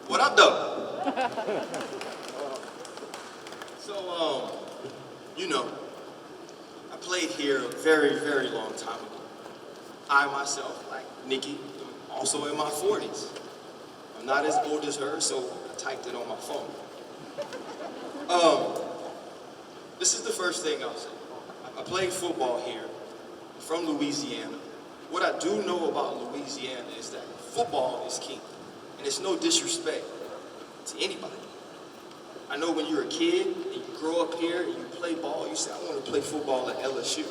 What up, though? So, you know, I played here a very, very long time ago. I myself, like Nikki, am also in my 40s. I'm not as old as her, so I typed it on my phone. This is the first thing I'll say. I played football here. I'm from Louisiana. What I do know about Louisiana is that football is king. And it's no disrespect to anybody. I know when you're a kid and you grow up here and you play ball, you say, I want to play football at LSU.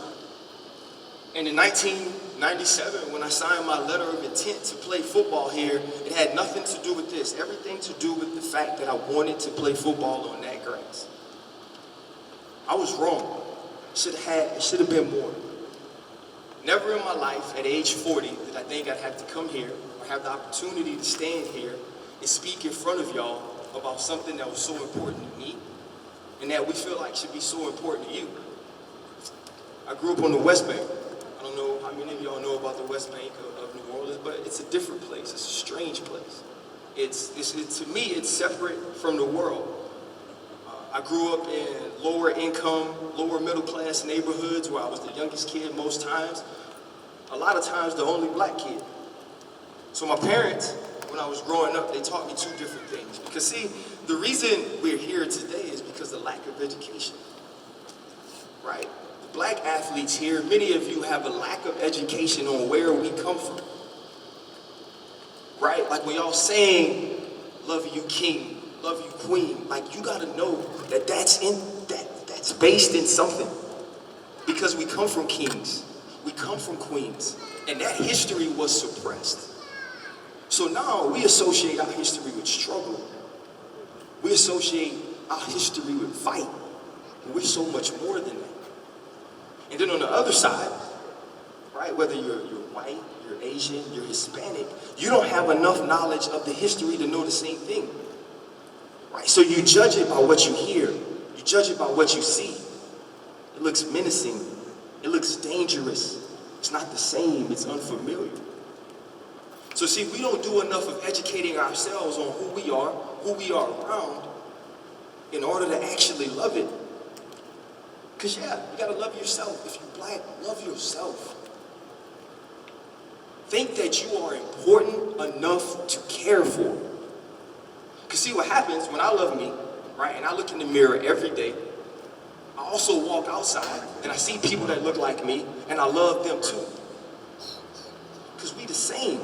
And in 1997, when I signed my letter of intent to play football here, it had nothing to do with this. Everything to do with the fact that I wanted to play football on that grass. I was wrong. It should have been more. Never in my life, at age 40, did I think I'd have to come here or have the opportunity to stand here and speak in front of y'all about something that was so important to me and that we feel like should be so important to you. I grew up on the West Bank. I don't know how many of y'all know about the West Bank of New Orleans, but it's a different place. It's a strange place. To me, it's separate from the world. I grew up in lower income, lower middle class neighborhoods where I was the youngest kid most times. A lot of times the only black kid. So my parents, when I was growing up, they taught me two different things. Because see, the reason we're here today is because of lack of education, right? The black athletes here, many of you have a lack of education on where we come from, right? Like when y'all saying, love you king, love you queen, like you gotta know that that's based in something. Because we come from kings, we come from queens, and that history was suppressed. So now we associate our history with struggle. We associate our history with fight. And we're so much more than that. And then on the other side, right, whether you're white, you're Asian, you're Hispanic, you don't have enough knowledge of the history to know the same thing. Right? So you judge it by what you hear. You judge it by what you see. It looks menacing. It looks dangerous. It's not the same. It's unfamiliar. So see, we don't do enough of educating ourselves on who we are around, in order to actually love it. Because yeah, you gotta love yourself. If you're black, love yourself. Think that you are important enough to care for. Because see what happens when I love me, right, and I look in the mirror every day, I also walk outside and I see people that look like me and I love them too. Because we the same.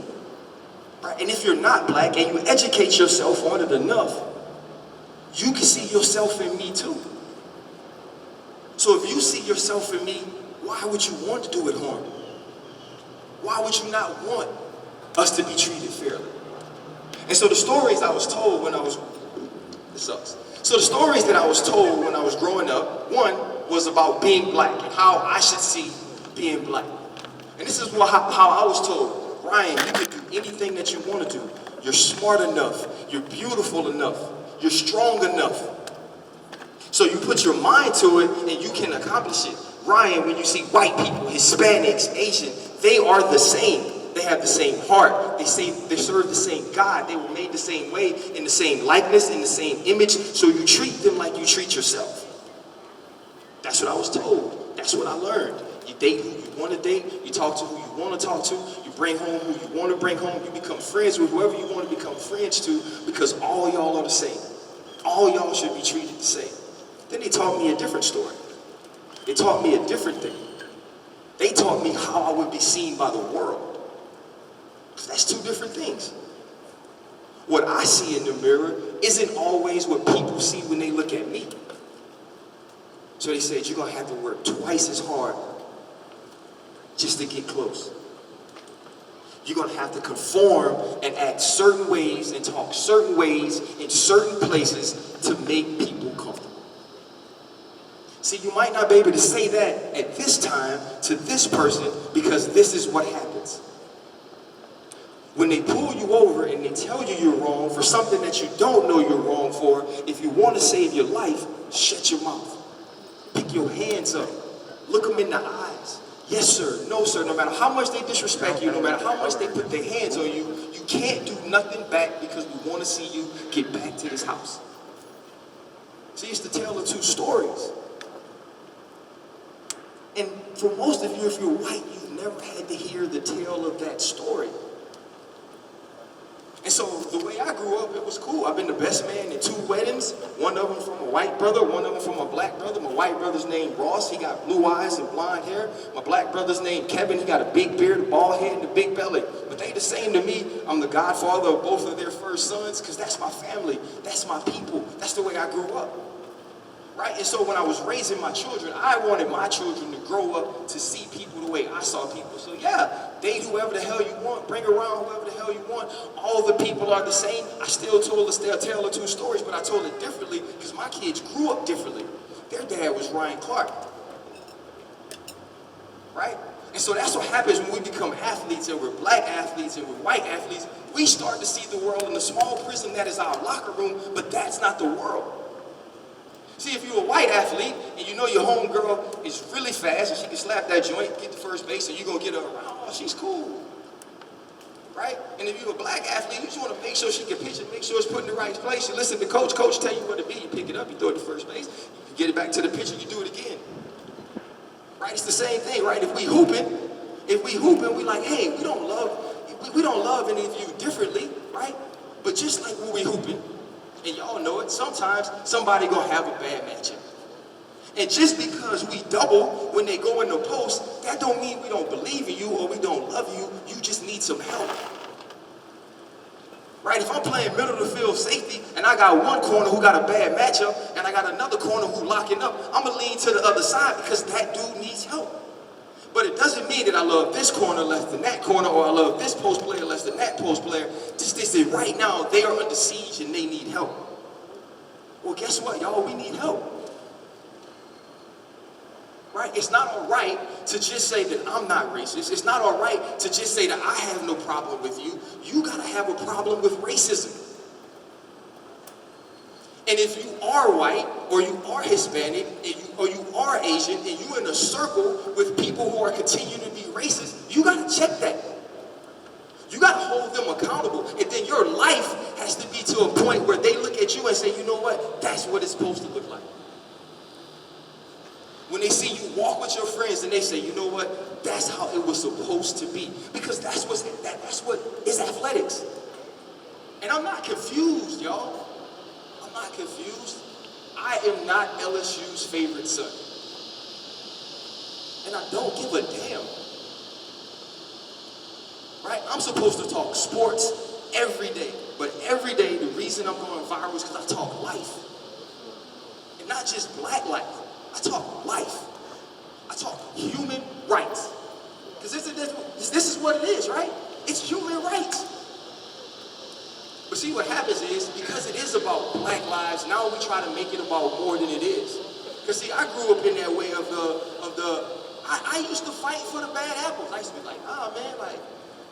Right? And if you're not black and you educate yourself on it enough, you can see yourself in me too. So if you see yourself in me, why would you want to do it harm? Why would you not want us to be treated fairly? And so the stories I was told when I was, it sucks. So the stories that I was told when I was growing up, one was about being black and how I should see being black. And this is how I was told. Ryan, you can do anything that you want to do. You're smart enough. You're beautiful enough. You're strong enough. So you put your mind to it and you can accomplish it. Ryan, when you see white people, Hispanics, Asian, they are the same. They have the same heart. They serve the same God. They were made the same way, in the same likeness, in the same image. So you treat them like you treat yourself. That's what I was told. That's what I learned. You date who you want to date. You talk to who you want to talk to. You bring home who you want to bring home. You become friends with whoever you want to become friends to, because all y'all are the same. All y'all should be treated the same. Then they taught me a different story. They taught me a different thing. They taught me how I would be seen by the world. That's two different things. What I see in the mirror isn't always what people see when they look at me. So they said, you're going to have to work twice as hard just to get close. You're going to have to conform and act certain ways and talk certain ways in certain places to make people comfortable. See, you might not be able to say that at this time to this person because this is what happens. When they pull you over and they tell you you're wrong for something that you don't know you're wrong for, if you want to save your life, shut your mouth. Pick your hands up. Look them in the eyes. Yes, sir. No, sir. No matter how much they disrespect you, no matter how much they put their hands on you, you can't do nothing back because we want to see you get back to this house. See, it's the tale of two stories. And for most of you, if you're white, you've never had to hear the tale of that story. And so the way I grew up, it was cool. I've been the best man in 2 weddings. One of them from a white brother, one of them from a black brother. My white brother's named Ross. He got blue eyes and blonde hair. My black brother's named Kevin. He got a big beard, a bald head, and a big belly. But they the same to me. I'm the godfather of both of their first sons because that's my family. That's my people. That's the way I grew up. Right? And so when I was raising my children, I wanted my children to grow up to see people the way I saw people. So yeah, date whoever the hell you want, bring around whoever the hell you want. All the people are the same. I still told a tale of two stories, but I told it differently because my kids grew up differently. Their dad was Ryan Clark. Right? And so that's what happens when we become athletes, and we're black athletes and we're white athletes. We start to see the world in the small prism that is our locker room, but that's not the world. See, if you're a white athlete and you know your homegirl is really fast and she can slap that joint, get to first base, and you're going to get her around, oh, she's cool. Right? And if you're a black athlete, you just want to make sure she can pitch it, make sure it's put in the right place. You listen to coach tell you where to be, you pick it up, you throw it to first base, you get it back to the pitcher, you do it again. Right? It's the same thing, right? If we hooping, we like, hey, we don't love any of you differently, right? But just like when we hooping, and y'all know it, sometimes somebody gonna have a bad matchup. And just because we double when they go in the post, that don't mean we don't believe in you or we don't love you. You just need some help. Right? If I'm playing middle of the field safety and I got one corner who got a bad matchup and I got another corner who locking up, I'm gonna lean to the other side because that dude needs help. But it doesn't mean that I love this corner less than that corner, or I love this post player less than that post player. Just they say right now they are under siege and they need help. Well, guess what, y'all? We need help. Right? It's not all right to just say that I'm not racist. It's not all right to just say that I have no problem with you. You gotta have a problem with racism. And if you are white, or you are Hispanic, or you are Asian, and you're in a circle with people who are continuing to be racist, you gotta check that. You gotta hold them accountable. And then your life has to be to a point where they look at you and say, you know what, that's what it's supposed to look like. When they see you walk with your friends and they say, you know what, that's how it was supposed to be. Because that's what is athletics. And I'm not confused, y'all. I'm not confused. I am not LSU's favorite son. And I don't give a damn. Right? I'm supposed to talk sports every day. But every day, the reason I'm going viral is because I talk life. And not just black life. I talk life. I talk human rights. Because this is what it is, right? It's human rights. But see, what happens is, because it is about black lives, now we try to make it about more than it is. Because see, I grew up in that way I used to fight for the bad apples. I used to be like, man, like,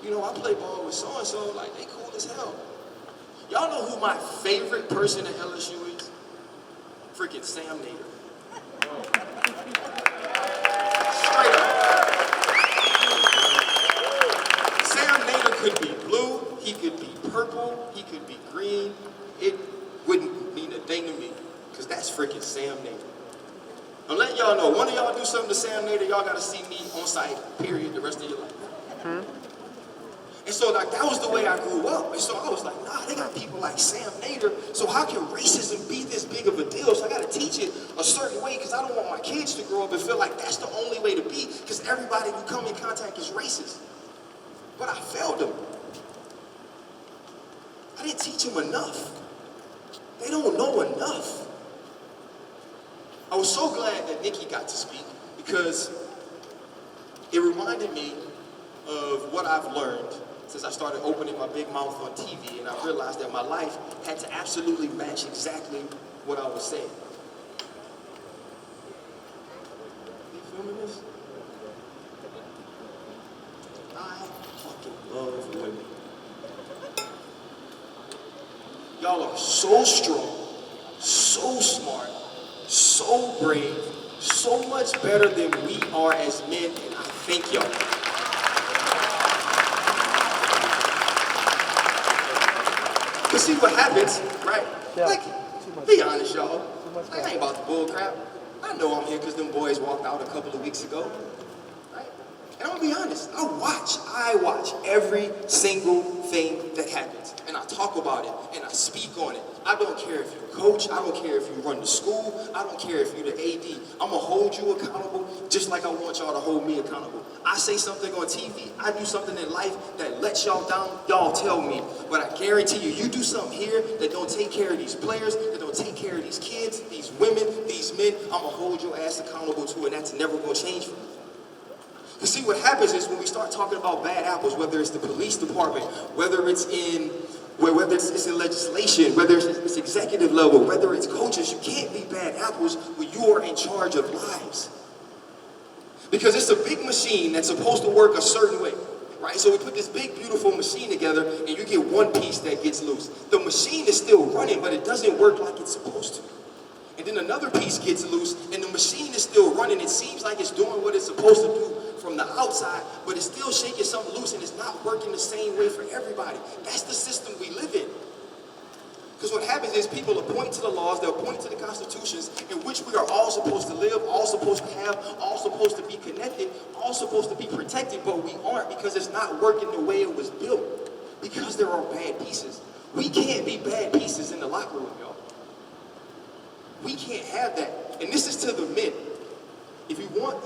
you know, I play ball with so-and-so, like, they cool as hell. Y'all know who my favorite person at LSU is? Freaking Sam Nader. Straight up. Sam Nader could be blue, he could be purple, he could be green. It wouldn't mean a thing to me, because that's freaking Sam Nader. I'm letting y'all know, one of y'all do something to Sam Nader, y'all gotta see me on site, period, the rest of your life. And so like that was the way I grew up. And so I was like, nah, they got people like Sam Nader, so how can racism be this big of a deal? So I gotta teach it a certain way because I don't want my kids to grow up and feel like that's the only way to be, because everybody who come in contact is racist. But I failed them. I didn't teach them enough. They don't know enough. I was so glad that Nikki got to speak because it reminded me of what I've learned since I started opening my big mouth on TV, and I realized that my life had to absolutely match exactly what I was saying. You filming this? I fucking love women. Y'all are so strong, so smart, so brave, so much better than we are as men, and I thank y'all. But see what happens, right? Yeah. Like, be honest, y'all. Like, I ain't about the bull crap. I know I'm here because them boys walked out a couple of weeks ago. Right? And I'm gonna be honest, I watch every single thing that happens. And I talk about it and I speak on it. I don't care if you coach, I don't care if you run the school, I don't care if you're the AD. I'm gonna hold you accountable just like I want y'all to hold me accountable. I say something on TV, I do something in life that lets y'all down, y'all tell me. But I guarantee you, you do something here that don't take care of these players, that don't take care of these kids, these women, these men, I'm gonna hold your ass accountable to, and that's never gonna change for me. You see, what happens is when we start talking about bad apples, whether it's the police department, whether it's in legislation, whether it's executive level, whether it's coaches, you can't be bad apples when you are in charge of lives. Because it's a big machine that's supposed to work a certain way, right? So we put this big, beautiful machine together, and you get one piece that gets loose. The machine is still running, but it doesn't work like it's supposed to. And then another piece gets loose, and the machine is still running. It seems like it's doing what it's supposed to do from the outside, but it's still shaking something loose, and it's not working the same way for everybody. That's the system we live in. Because what happens is people will point to the laws, they'll point to the constitutions in which we are all supposed to live, all supposed to have, all supposed to be connected, all supposed to be protected, but we aren't because it's not working the way it was built. Because there are bad pieces. We can't be bad pieces in the locker room, y'all. We can't have that. And this is to the men. If you want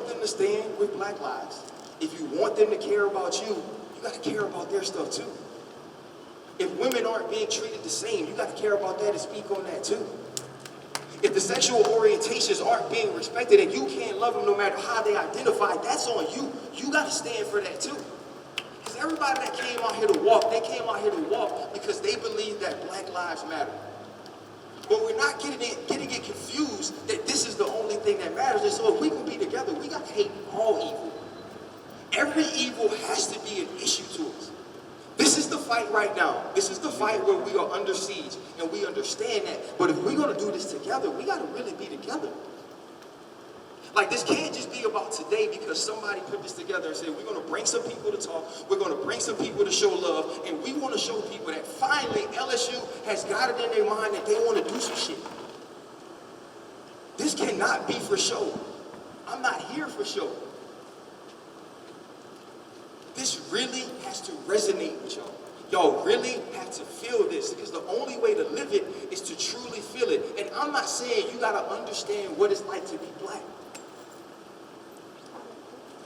them to stand with Black lives, if you want them to care about you, you got to care about their stuff too. If women aren't being treated the same, you got to care about that and speak on that too. If the sexual orientations aren't being respected and you can't love them no matter how they identify, that's on you. You got to stand for that too. Because everybody that came out here to walk, they came out here to walk because they believe that Black lives matter. But we're not getting it confused that this is the only thing that matters. And so if we can be together, we got to hate all evil. Every evil has to be an issue to us. This is the fight right now. This is the fight where we are under siege, and we understand that. But if we're going to do this together, we got to really be together. Like, this can't just be about today because somebody put this together and said, we're going to bring some people to talk, we're going to bring some people to show love, and we want to show people that finally LSU has got it in their mind that they want to do some shit. This cannot be for show. I'm not here for show. This really has to resonate with y'all. Y'all really have to feel this because the only way to live it is to truly feel it. And I'm not saying you got to understand what it's like to be Black.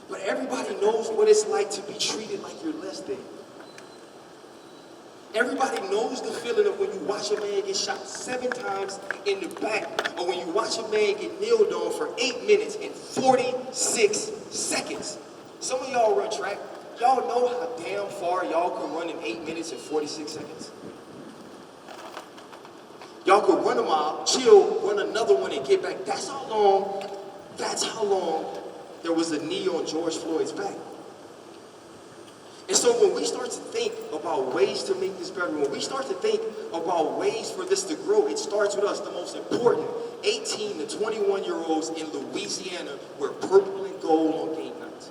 But everybody knows what it's like to be treated like you're less than. Everybody knows the feeling of when you watch a man get shot 7 times in the back, or when you watch a man get kneeled on for 8 minutes and 46 seconds. Some of y'all run track. Y'all know how damn far y'all can run in 8 minutes and 46 seconds. Y'all could run a mile, chill, run another one, and get back. That's how long there was a knee on George Floyd's back. And so when we start to think about ways to make this better, when we start to think about ways for this to grow, it starts with us. The most important 18 to 21-year-olds in Louisiana wear purple and gold on game nights.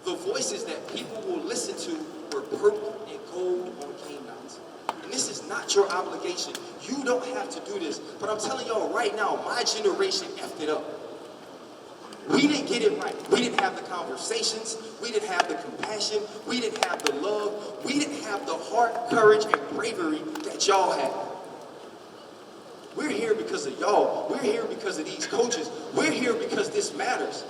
The voices that people will listen to wear purple and gold on game nights. And this is not your obligation. You don't have to do this. But I'm telling y'all right now, my generation effed it up. We didn't get it right. We didn't have the conversations. We didn't have the compassion. We didn't have the love. We didn't have the heart, courage, and bravery that y'all had. We're here because of y'all. We're here because of these coaches. We're here because this matters.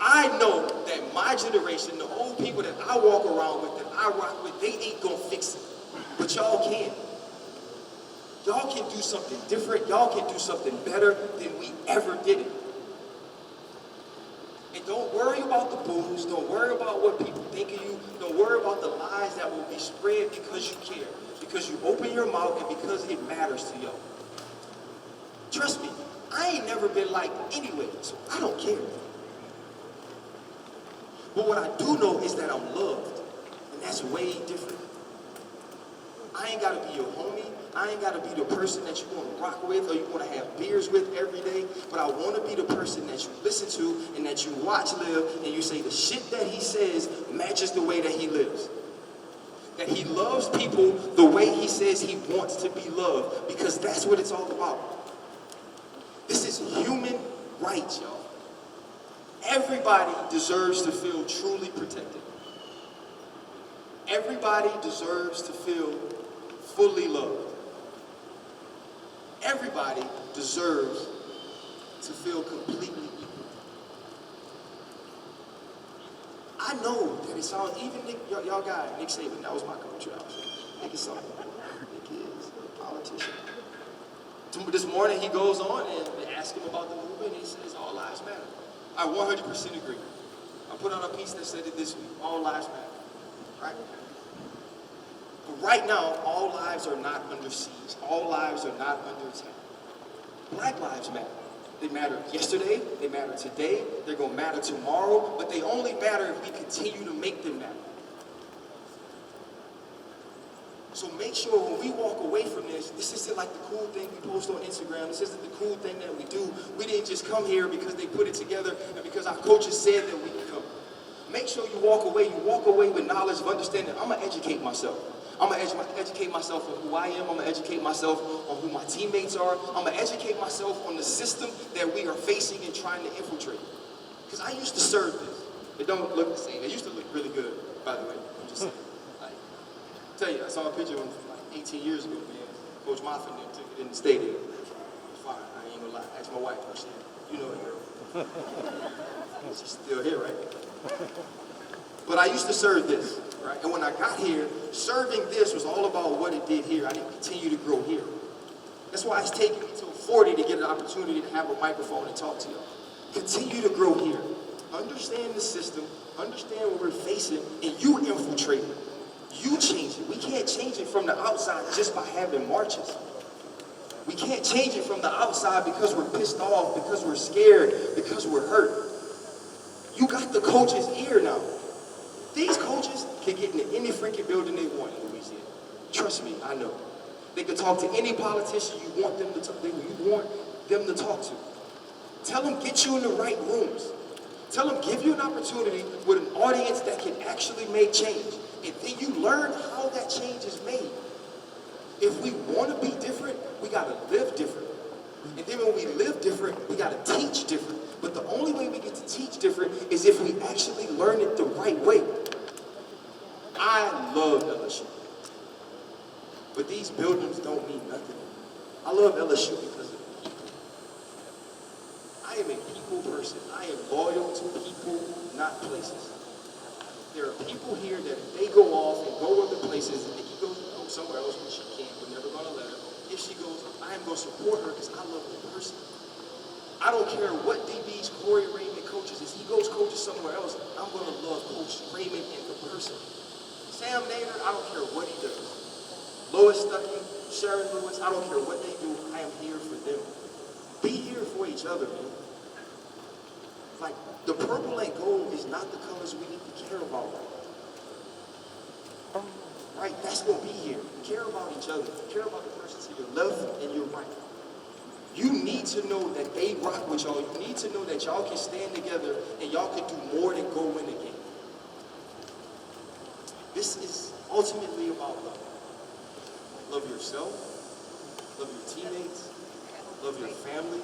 I know that my generation, the old people that I walk around with, that I rock with, they ain't gonna fix it. But y'all can. Y'all can do something different. Y'all can do something better than we ever did it. And don't worry about the boos. Don't worry about what people think of you. Don't worry about the lies that will be spread because you care. Because you open your mouth and because it matters to y'all. Trust me, I ain't never been liked anyway, so I don't care. But what I do know is that I'm loved. And that's way different. I ain't gotta be your homie. I ain't gotta be the person that you wanna rock with or you wanna have beers with every day. But I wanna be the person that you listen to and that you watch live and you say the shit that he says matches the way that he lives. That that he loves people the way he says he wants to be loved, because that's what it's all about. This is human rights, y'all. Everybody deserves to feel truly protected. Everybody deserves to feel fully loved. Everybody deserves to feel completely equal. I know that it sounds, even Nick, y'all guy, Nick Saban, that was my coach. Nick is something. Nick is a politician. This morning he goes on and they ask him about the movement and he says, all lives matter. I 100% agree. I put out a piece that said it this week, all lives matter, right? But right now, all lives are not under siege. All lives are not under attack. Black lives matter. They matter yesterday, they matter today, they're going to matter tomorrow, but they only matter if we continue to make them matter. So make sure when we walk away from this isn't like the cool thing we post on Instagram. This isn't the cool thing that we do. We didn't just come here because they put it together and because our coaches said that we could come. Make sure you walk away with knowledge of understanding. I'm going to educate myself. I'm going to educate myself on who I am. I'm going to educate myself on who my teammates are. I'm going to educate myself on the system that we are facing and trying to infiltrate. Because I used to serve this. It don't look the same. It used to look really good, by the way. I'm just saying. Tell you, I saw a picture of like 18 years ago, man. Coach Moffitt took it in the stadium. It was fine. I ain't gonna lie. Ask my wife. She said, you know her. She's still here, right? But I used to serve this, right? And when I got here, serving this was all about what it did here. I didn't continue to grow here. That's why it's taken me till 40 to get an opportunity to have a microphone and talk to y'all. Continue to grow here. Understand the system. Understand what we're facing, and you infiltrate it. You change it. We can't change it from the outside just by having marches. We can't change it from the outside because we're pissed off, because we're scared, because we're hurt. You got the coach's ear now. These coaches can get into any freaking building they want in Louisiana. Trust me, I know. They can talk to any politician you want them to talk to. Tell them get you in the right rooms. Tell them give you an opportunity with an audience that can actually make change. And then you learn how that change is made. If we want to be different, we got to live different. And then when we live different, we got to teach different. But the only way we get to teach different is if we actually learn it the right way. I love LSU. But these buildings don't mean nothing. I love LSU because of the people. I am a people person. I am loyal to people, not places. There are people here that if they go off and go other places, and Nikki goes somewhere else when she can, we're never going to let her. If she goes, I am going to support her because I love the person. I don't care what DB's Corey Raymond coaches. If he goes coaches somewhere else, I'm going to love Coach Raymond and the person. Sam Nader, I don't care what he does. Lois Stuckey, Sharon Lewis, I don't care what they do. I am here for them. Be here for each other, man. Like, the purple and gold is not the colors we need to care about. Right? That's what we here. Care about each other. Care about the person to your left and your right. You need to know that they rock with y'all. You need to know that y'all can stand together and y'all can do more than go win a game. This is ultimately about love. Love yourself. Love your teammates. Love your family.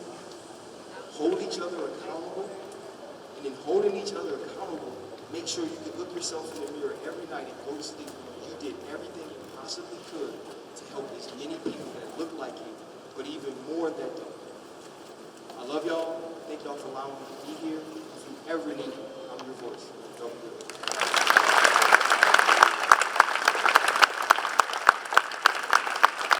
Hold each other accountable. And in holding each other accountable, make sure you can look yourself in the mirror every night and go to sleep. You did everything you possibly could to help as many people that look like you, but even more that don't. I love y'all. Thank y'all for allowing me to be here. If you ever need me, I'm your voice. Don't be good.